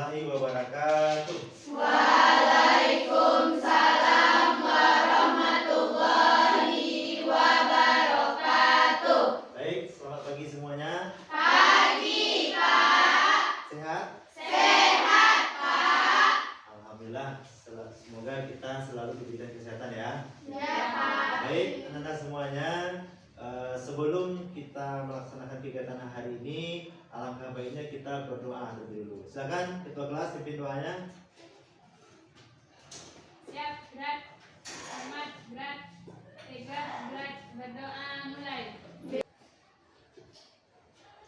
warahmatullahi wabarakatuh. Waalaikumsalam warahmatullahi wabarakatuh. Baik, selamat pagi semuanya. Pagi, Pak. Sehat? Sehat, Pak. Alhamdulillah, semoga kita selalu diberikan kesehatan ya. Ya, Pak. Baik, anak-anak semuanya, sebelum kita melaksanakan kegiatan hari ini, alangkah baiknya kita berdoa terlebih dulu. Silakan ketua kelas pimpin doanya. Siap, gerak, hormat, gerak, tegak, gerak, berdoa, mulai.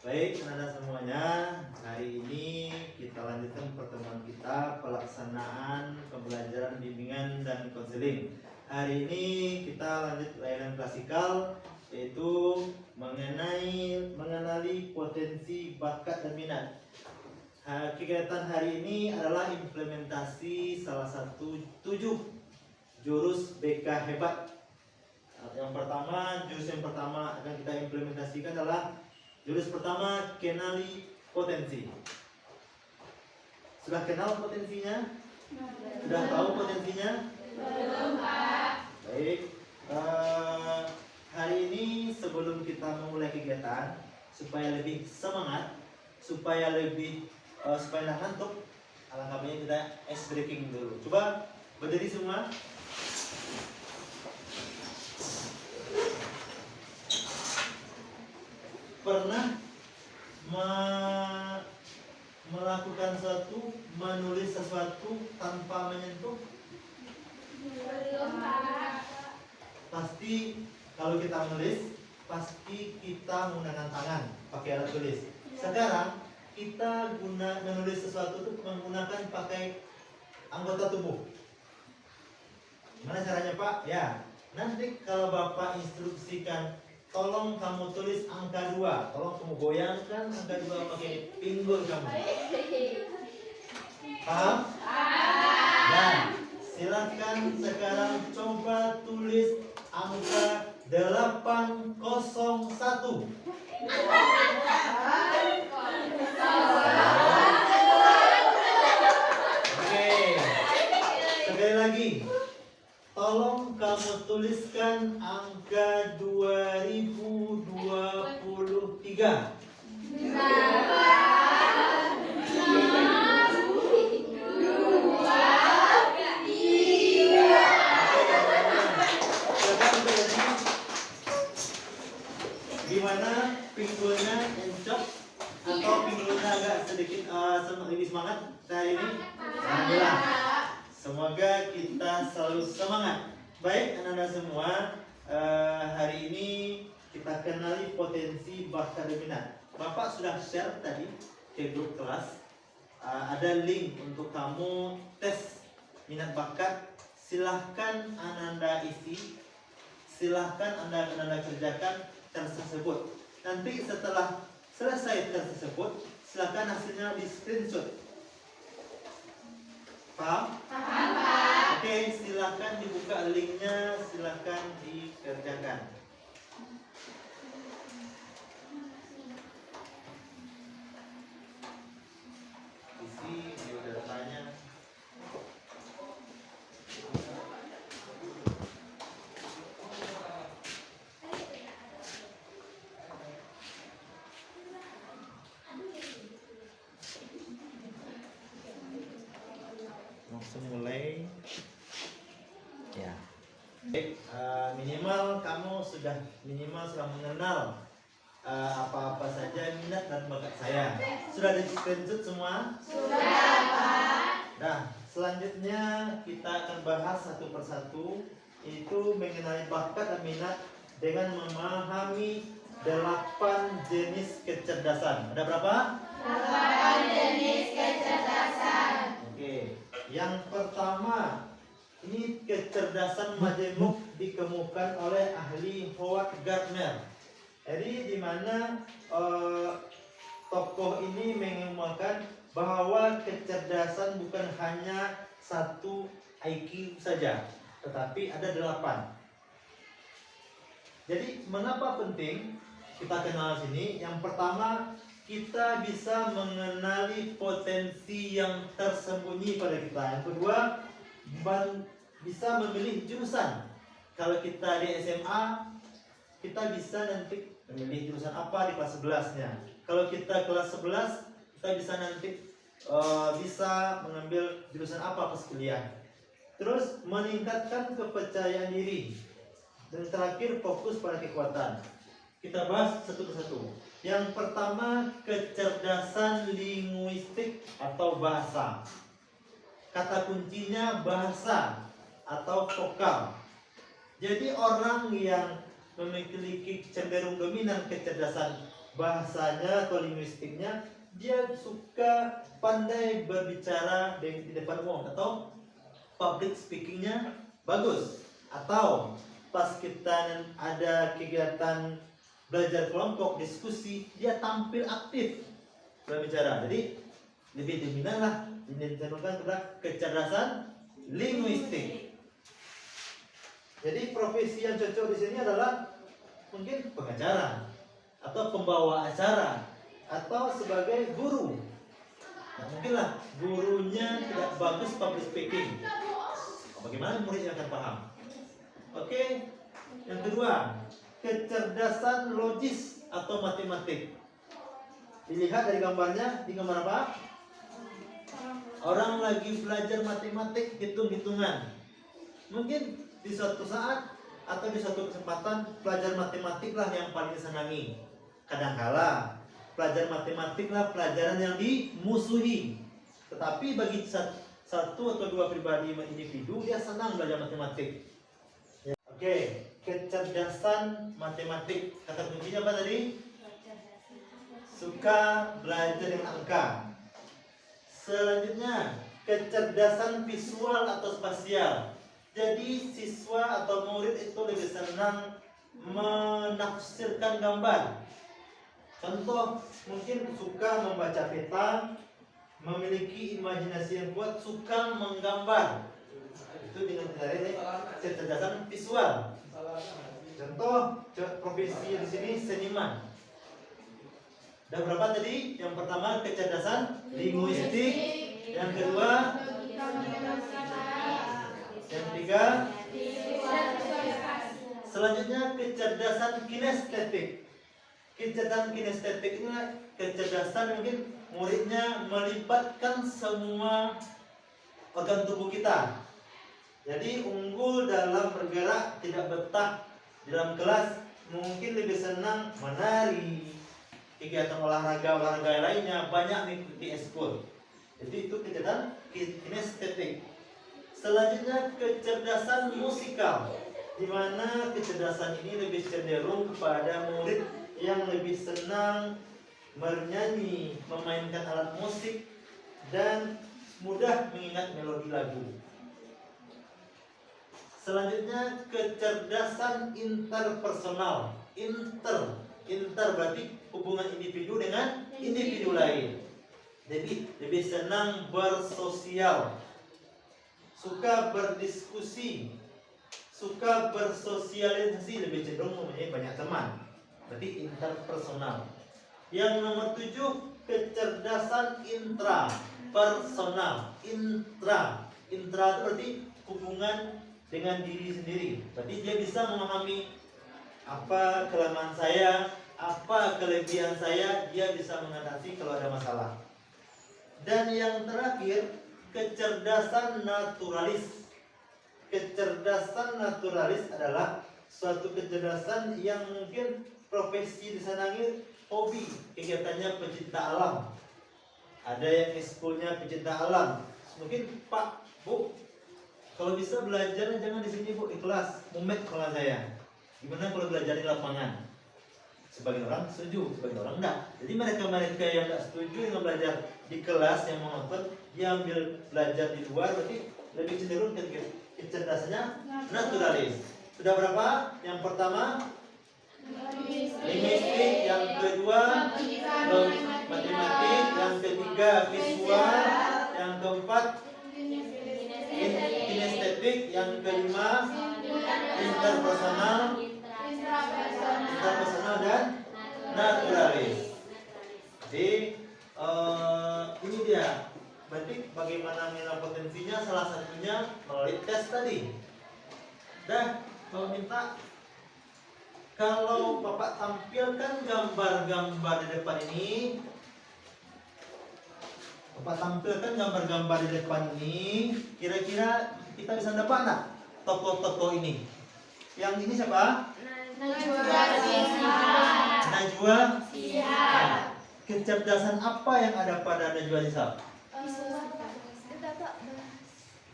Baik, anak-anak semuanya, hari ini kita lanjutkan pertemuan kita pelaksanaan pembelajaran bimbingan dan konseling. Hari ini kita lanjut layanan klasikal, yaitu mengenali potensi bakat dan minat. Kegiatan hari ini adalah implementasi salah satu 7 jurus BK hebat. Jurus yang pertama akan kita implementasikan adalah jurus pertama, kenali potensi. Sudah kenal potensinya? Sudah tahu potensinya? Belum, Pak. Baik. Hari ini sebelum kita memulai kegiatan, supaya lebih semangat, supaya nggak ngantuk, alangkah baiknya kita ice breaking dulu. Coba berdiri semua. Pernah melakukan menulis sesuatu tanpa menyentuh? Belum, Pak. Pasti kalau kita menulis, pasti kita menggunakan tangan, pakai alat tulis. Sekarang kita menulis sesuatu itu menggunakan pakai anggota tubuh. Gimana caranya, Pak? Ya, nanti kalau Bapak instruksikan, tolong kamu tulis angka 2. Tolong kamu goyangkan angka 2 pakai pinggul kamu. Paham? Dan silakan sekarang coba tulis angka 801. Oke. Sekali lagi. Tolong kamu tuliskan angka 2023. Gimana pinggulnya encok atau pinggulnya agak sedikit lebih semangat hari ini? Alhamdulillah. Semoga kita selalu semangat. Baik anak-anak semua, hari ini kita kenali potensi bakat dan minat. Bapak sudah share tadi ke grup kelas, ada link untuk kamu tes minat bakat. Silahkan Anda isi, silahkan Anda kerjakan tes tersebut. Nanti setelah selesai tes tersebut, silahkan hasilnya di screenshot. Paham? Paham, Pak. Oke, silakan dibuka linknya, silakan dikerjakan. Isi biodatanya. Langsung mulai. Ya. Baik, minimal kamu sudah mengenal apa-apa saja minat dan bakat saya. Sudah di screenshot semua? Sudah, Pak. Nah, selanjutnya kita akan bahas satu persatu, yaitu mengenai bakat dan minat dengan memahami 8 jenis kecerdasan. Ada berapa? 8 jenis kecerdasan. Oke, yang pertama, ini kecerdasan majemuk dikemukakan oleh ahli Howard Gardner. Jadi di mana tokoh ini mengemukakan bahwa kecerdasan bukan hanya 1 IQ saja, tetapi ada 8. Jadi mengapa penting kita kenal sini? Yang pertama, kita bisa mengenali potensi yang tersembunyi pada kita. Yang kedua, bisa memilih jurusan. Kalau kita di SMA, kita bisa nanti memilih jurusan apa di kelas 11-nya. Kalau kita kelas 11, kita bisa nanti bisa mengambil jurusan apa pas kuliah. Terus meningkatkan kepercayaan diri. Dan terakhir, fokus pada kekuatan. Kita bahas satu persatu. Yang pertama, kecerdasan linguistik atau bahasa. Kata kuncinya bahasa atau vokal. Jadi orang yang memiliki cenderung dominan kecerdasan bahasanya atau linguistiknya, dia suka pandai berbicara di depan umum atau public speakingnya bagus. Atau pas kita ada kegiatan belajar kelompok, diskusi, dia tampil aktif berbicara. Jadi lebih dominan lah, dicenderungkan kepada kecerdasan linguistik. Jadi profesi yang cocok di sini adalah mungkin pengacara atau pembawa acara atau sebagai guru. Nah, mungkinlah gurunya tidak bagus public speaking. Bagaimana muridnya akan paham? Oke. Yang kedua, kecerdasan logis atau matematik. Dilihat dari gambarnya, di gambar apa? Orang lagi belajar matematik, hitung-hitungan. Mungkin di suatu saat atau di suatu kesempatan pelajar matematiklah yang paling disenangi. Kadangkala pelajar matematiklah pelajaran yang dimusuhi. Tetapi bagi satu atau dua pribadi individu, dia senang belajar matematik. Oke, kecerdasan matematik. Kata kuncinya apa tadi? Suka belajar dengan angka. Selanjutnya, kecerdasan visual atau spasial. Jadi siswa atau murid itu lebih senang menafsirkan gambar. Contoh, mungkin suka membaca peta, memiliki imajinasi yang kuat, suka menggambar. Itu dengan kecerdasan visual. Contoh, profesi di sini seniman. Dan berapa tadi? Yang pertama kecerdasan linguistik, yang kedua, yang ketiga, selanjutnya kecerdasan kinestetik. Kecerdasan kinestetik ini kecerdasan mungkin muridnya melibatkan semua organ tubuh kita. Jadi unggul dalam bergerak, tidak betah dalam kelas, mungkin lebih senang menari, kegiatan olahraga lainnya, banyak mengikuti ekskul. Jadi itu kecerdasan kinestetik. Selanjutnya kecerdasan musikal, di mana kecerdasan ini lebih cenderung kepada murid yang lebih senang bernyanyi, memainkan alat musik, dan mudah mengingat melodi lagu. Selanjutnya kecerdasan interpersonal. Inter berarti hubungan individu dengan individu lain. Jadi lebih senang bersosial, suka berdiskusi, suka bersosialisasi, lebih cenderung mempunyai banyak teman. Berarti interpersonal. Yang nomor 7, kecerdasan intrapersonal. Intra itu berarti hubungan dengan diri sendiri. Berarti dia bisa memahami apa kelemahan saya, apa kelebihan saya, dia bisa mengatasi kalau ada masalah. Dan yang terakhir, kecerdasan naturalis. Kecerdasan naturalis adalah suatu kecerdasan yang mungkin profesi disenangi, hobi, kegiatannya pecinta alam. Ada yang ekskulnya pecinta alam. Mungkin Pak, Bu, kalau bisa belajar jangan di sini Bu, di kelas. Mumet kalau saya. Gimana kalau belajar di lapangan? Sebagian orang setuju, sebagian orang enggak. Jadi mereka yang enggak setuju dengan belajar di kelas yang monoton, dia ambil belajar di luar, berarti lebih cenderung kecerdasannya naturalis. Sudah berapa? Yang pertama linguistik, yang kedua matematik, yang ketiga visual, yang keempat kinestetik, yang kelima interpersonal dan naturalis. Jadi ini dia. Berarti bagaimana nilai potensinya? Salah satunya melalui tes tadi. Dah, mau minta kalau Bapak tampilkan gambar-gambar di depan ini. Bapak tampilkan gambar-gambar di depan ini. Kira-kira kita bisa dapat nggak tokoh-tokoh ini? Yang ini siapa? Najwa Siap. Kecerdasan apa yang ada pada Najwa Shihab?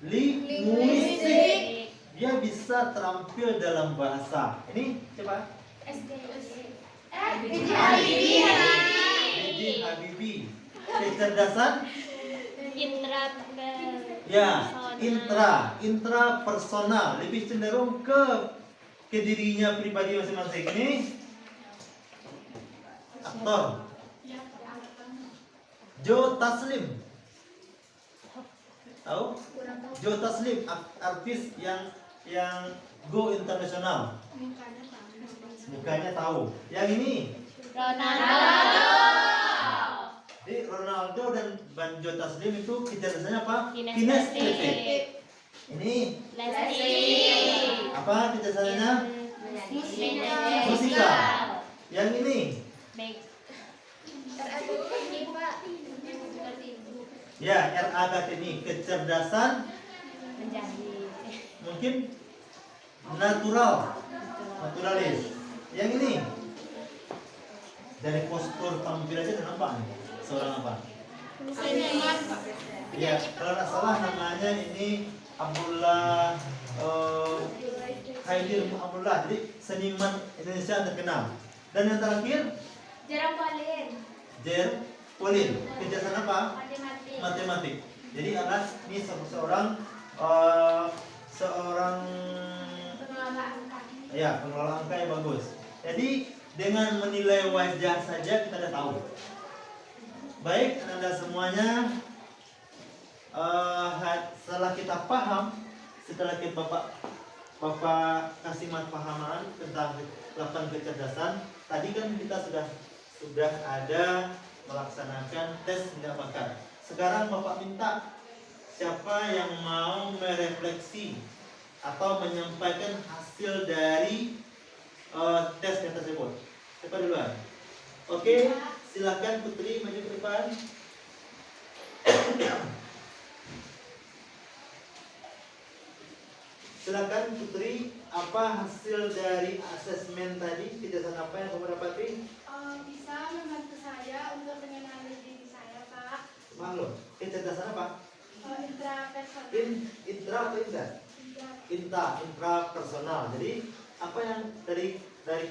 Linguistik. Dia bisa terampil dalam bahasa. Ini siapa? Jadi Habibie. Kecerdasan? Ya, intrapersonal. Lebih cenderung ke dirinya pribadi masing-masing. Ini aktor. Joe Taslim. Tahu? Joe Taslim, artis yang go internasional. Mukanya tahu. Yang ini jadi Ronaldo dan Joe Taslim itu kecerdasannya apa? Kinestetik. Ini apa kecerdasannya? Musikal. Yang ini ya RA ini kecerdasan mungkin naturalis. Yang ini dari postur tampil aja udah nampak nih seorang apa? Ya kalau nggak salah namanya ini Abdullah Khaidir Abdullah, jadi seniman Indonesia yang terkenal. Dan yang terakhir Jer Polin, kecerdasan apa? Matematik. Jadi anak ini seorang ya pengelola angka yang bagus. Jadi dengan menilai wajah saja kita sudah tahu. Baik, Anda semuanya, setelah kita paham, setelah kita Bapak kasih pahaman tentang 8 kecerdasan, tadi kan kita sudah ada melaksanakan tes minat bakat. Sekarang Bapak minta siapa yang mau merefleksi atau menyampaikan hasil dari tes tersebut. Siapa duluan? Oke, silakan Putri maju ke depan. Silakan Putri, apa hasil dari asesmen tadi? Kecerdasan apa yang kamu dapati? Bisa membantu saya untuk mengenali diri saya, Pak. Maklum, kecerdasan apa? Intrapersonal. Intra atau inta? Intrapersonal. Jadi apa yang dari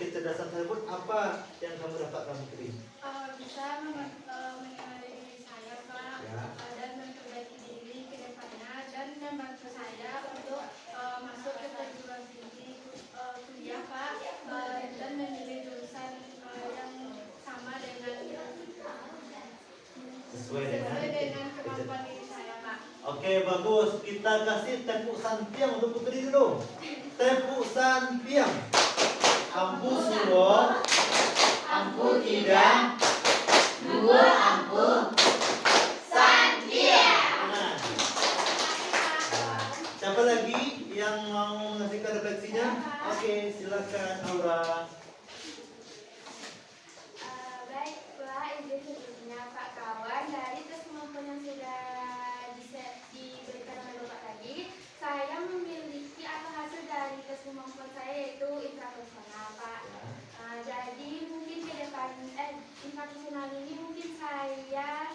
kecerdasan tersebut apa yang kamu dapatkan Putri? Bisa mengenali diri saya, Pak. Ya. Dan memperbaiki diri ke depannya dan membantu saya untuk masuk ke perguruan tinggi kuliah, Pak. Dan memilih jurusan yang sama dengan Sesuai dengan kemampuan diri saya, Pak. Oke, bagus. Kita kasih tepuk santiang untuk Putri dulu. Tepuk santiang. Ampu suwo, ampu tidak, dua ampu santiang. Nah, siapa lagi yang mau mengasihkan refleksinya? Oke, silakan Aura. Baiklah, ini sebelumnya Pak kawan, dari tes kemampuan yang sudah diberikan oleh Bapak tadi, saya memiliki atau hasil dari tes kemampuan saya yaitu intrapersonal, Pak. Jadi mungkin ke depan intrapersonal ini mungkin saya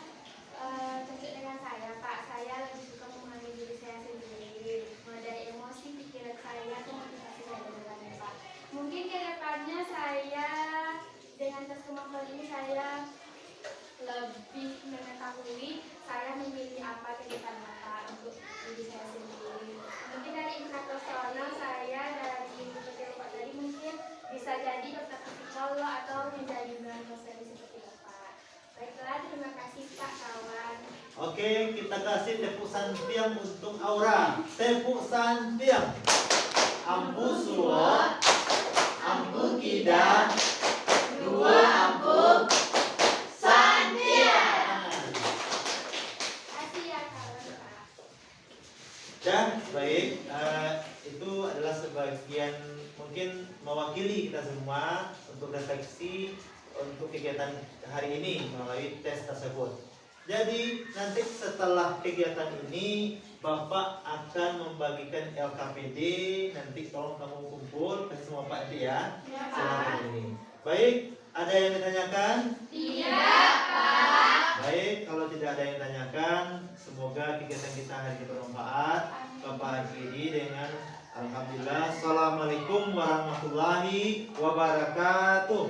cocok dengan saya, Pak. Saya lebih suka memahami diri saya sendiri, mulai dari emosi, pikiran saya, dan motivasi saya dalamnya, Pak. Mungkin ke depannya saya dengan tes kemampuan ini saya lebih mengetahui saya memilih apa ke depan Pak untuk diri saya sendiri. Mungkin dari intrapersonal saya dari Bapak tadi mungkin bisa jadi dokter psikolog atau menjadi dosen seperti Bapak. Baiklah, terima kasih Pak kawan. Oke, kita kasih tepuk santiang untuk Aura. Tepuk santiang. Ampu suwo, ampu kida, dua ampu santiang. Dan baik, itu adalah sebagian mungkin mewakili kita semua untuk refleksi untuk kegiatan hari ini melalui tes tersebut. Jadi nanti setelah kegiatan ini Bapak akan membagikan LKPD. Nanti tolong kamu kumpul kasih semua Pak Edi ya. Ya, Silakan ini. Baik, ada yang ditanyakan? Tidak, Pak. Baik, kalau tidak ada yang ditanyakan, semoga kegiatan kita hari ini bermanfaat. Bapak Edi dengan alhamdulillah. Assalamualaikum warahmatullahi wabarakatuh.